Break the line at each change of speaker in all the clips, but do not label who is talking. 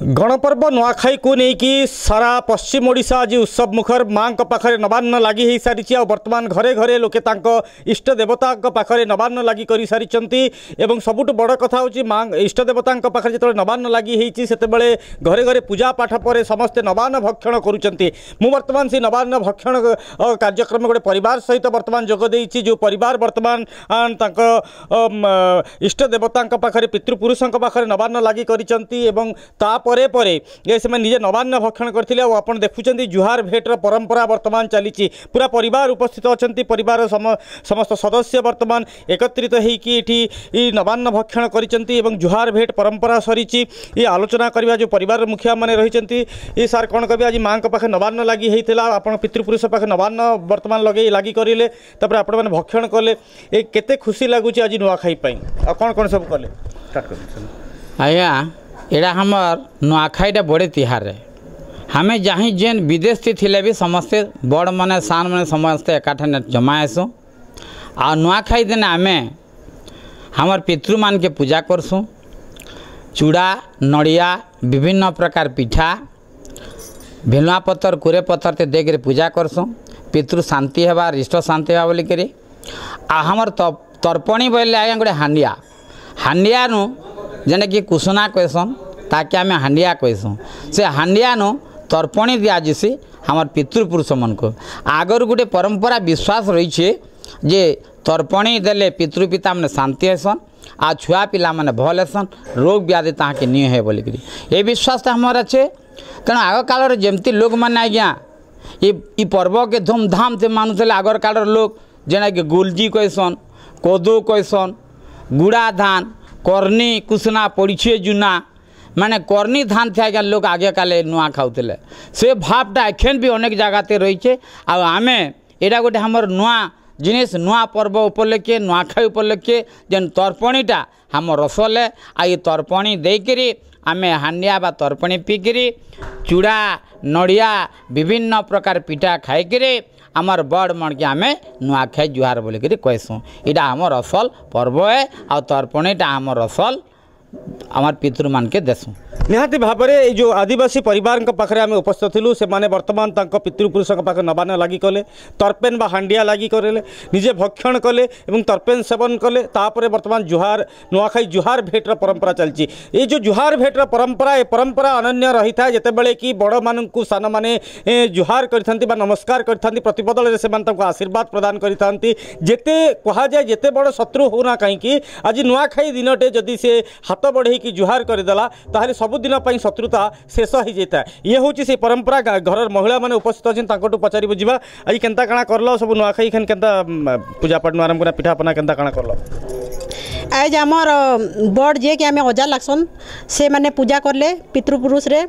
गणपर्व नुआखाई को लेकिन सारा पश्चिम ओडिशा आज उत्सव मुखर माँ पाखे नवान्न लगी हो सारी बर्तमान घरे घरे लोके इष्ट देवता पाखे नवान्न लगी कर सारी सबुठ बड़ कथा हूँ माँ इष्ट देवता पाखे जो नवान्न लगी होते घरे घरे पूजा पाठ पर समस्ते नवान्न भक्षण करुँच बर्तमान से नवान्न भक्षण कार्यक्रम गोटे परिवार सहित बर्तमान जोगदे जो परिवार बर्तमान इष्ट देवता पाखे पितृपुरुषों पाखे नवान्न लगी कर परे परे ये से निजे नवान्न भक्षण करथिले और आपण देखुचंती जुहार भेटर परंपरा वर्तमान चली पूरा परिवार उपस्थित अच्छा परिवार समस्त सदस्य वर्तमान एकत्रित होती नवान्न भक्षण करिसेंती एवं जुहार भेट परंपरा सरी ये आलोचना करवा जो परिवार मुखिया माने रहिसेंती ये सार कौन कहे आज माँ पाखे नवान्न लगी होता आपण पितृपुरुष पाखे नवान्न वर्तमान लगे लगी करें तापर आपण मैंने भक्षण कले ये केते खुशी लगुच आज नुआखाई कौन कौन सब कले
आया एड़ा हमर नुआखाईटा बड़े तिहार हमें जहाँ जेन विदेश थी भी समस्ते बड़ माने सान माने समस्ते एकाठे जमा आसुँ आ नुआखाई दिन आम हमर पितृ मान के पूजा करसुँ चूड़ा नड़िया विभिन्न प्रकार पिठा भेलुआ पत्थर कुरे पत्थर ते देकर पूजा करसुँ पितृ शांति हेबा रिष्ट शांति हेबा बोलिक आ हमर तर्पणी बोले आज्ञा गोटे हांडिया हांडिया नु जेने कि कुसुना कहसन ताकि आम हांडिया कहसूँ से हांडिया नु तर्पणी दिजासी हमार पितृपुरुष मन को आगर गोटे परंपरा विश्वास रही जे तर्पणी देले पितृपिता मैंने शांति हेसन आ छुआ पिला माने भल हेसन रोग व्याधि ताके नहीं है बोलिक ये विश्वास हमार अच्छे तेणु आग काल जमती लोक मैंने आज्ञा ये पर्व के धूमधाम से मानुले आगर काल लोग जेना कि गुलजी कहसन कोदो कहसन गुड़ा धान करनी कुसना पड़े जुना माने करनी धान थे आज्ञा लोग आगे काले नुआ खाऊले से भावटा एखेन भी अनेक जगह रही आम एटा गोटे हमर नुआ जिनिस नुआ पर्व उपलक्षे नुआखाई उपलक्षे जेन तर्पणीटा हम रसले आ ये तर्पणी देकरी आम हांडिया बा तर्पणी पीकरी चूड़ा नड़िया विभिन्न प्रकार पिठा खाईकरी आमर बड़ मन के आम नुआखाई जुहार बोलिक कहसूँ यहाँ आमर असल पर्व है आ तर्पणीटा आमर असल आमर पितृ मान के देसूँ
निहाती भाव में जो आदिवासी परिवार पाखे आम उपस्थित थिलु से माने वर्तमान पितृपुरुष पाखे नवान्न लगी कले तर्पेन बा हांडिया लगी करे निजे भक्षण कले एवं तर्पेन सेवन कले तापर वर्तमान जुहार नुआखाई जुहार भेटर परंपरा चलती ये जो जुहार भेटर परंपरा ये परंपरा अनन्य रही था जितेबाला कि बड़ मानू सान मैंने जुहार करथांती बा नमस्कार करथांती प्रतिबदल से आशीर्वाद प्रदान करथांती जेते कहा जाए जेते बड़ शत्रु होना कहीं आज नुआखाई दिनटे जदि से हाथ बढ़े कि जुहार करदेला ताहले सबुदिन शत्रुता शेष हो जाता है ये हूँ से परंपरा घर महिला मैंने उपस्थित अच्छे पचारि बुझा आज केन्ता काଣା करल सब नुआखाई खेन केन्ता पूजा पाठ आरंभ कर पिठापना केन्ता काଣା करल
आज आमर बड़ जे कि आम अजा लागसन से माने पूजा करले पितृपुरुष रे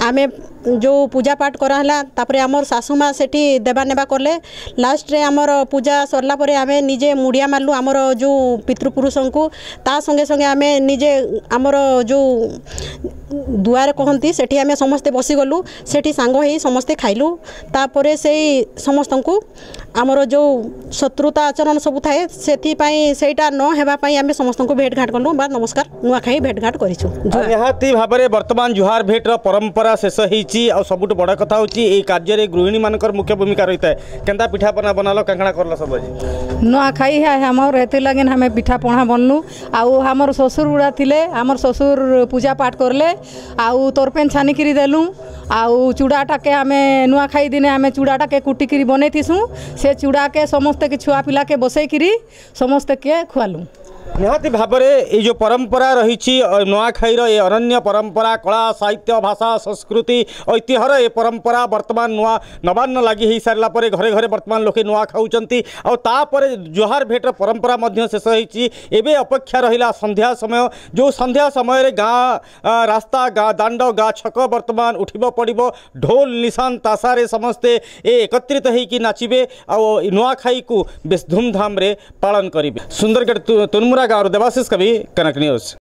आमे जो पूजा पाठ कराला तापरे आमर सासू माँ सेठी देवा नेबा करले लास्ट रे आमर पूजा सरला परे आमे निजे मुड़िया मारलु आमर जो पितृपुरुषों को ता संगे संगे आमे निजे आमर जो दुआर कहती सेठी आमे समस्ते बसीगलु सेठी सांग होई समस्ते खाइलु तापरे से समस्त को आमर जो शत्रुता आचरण सब थाए सेथिपाई सेटा न हेबा पाई आमे समस्त को भेट घाट कलु बा नमस्कार नुआखाई भेट घाट करिछु
निहाती भाव में वर्तमान जुहार भेटर परंपरा शेष होती और सबुठ बड़ कथा हूँ ये कार्य गृहिणी मानकर मुख्य भूमिका रही है केन्ता पिठापना बनाल काଣା करल सब आज
नुआखाई है हमर एते लगिन हमें पिठा पणा बनलु आउ हमर ससुर गुड़ा थिले हमर ससुर पूजा पाठ करले आउ तर्पेन छानिकी देलु आउ चूड़ाटा के आम नुआखाई दिने आम चूड़ाटा के कुटिकी बनईथिसु से चूड़ा के समस्ते के छुआ पिला के बसईकरी समस्ते के खुआलु
निहाती भाव में ये जो परंपरा रही नुआखाईर ये अनन्य परंपरा कला साहित्य भाषा संस्कृति ऐतिह्यर ये परंपरा वर्तमान नुआ नवान्न लगी हो सारा घरे घरे वर्तमान लोके नुआ खाऊँच और जुहार भेटर परंपरा शेष होती एवं अपेक्षा रहा संध्या समय जो संध्या समय गाँ रास्ता गाँ दांड गाँ छक वर्तमान उठब पड़ो ढोल निशान तासारे समस्ते एकत्रित होकर नाचे और नुआखाई को बेस धूमधाम पालन करेंगे सुंदरगढ़ तुनमुरा गाँव देवाशीष कवि कनक न्यूज।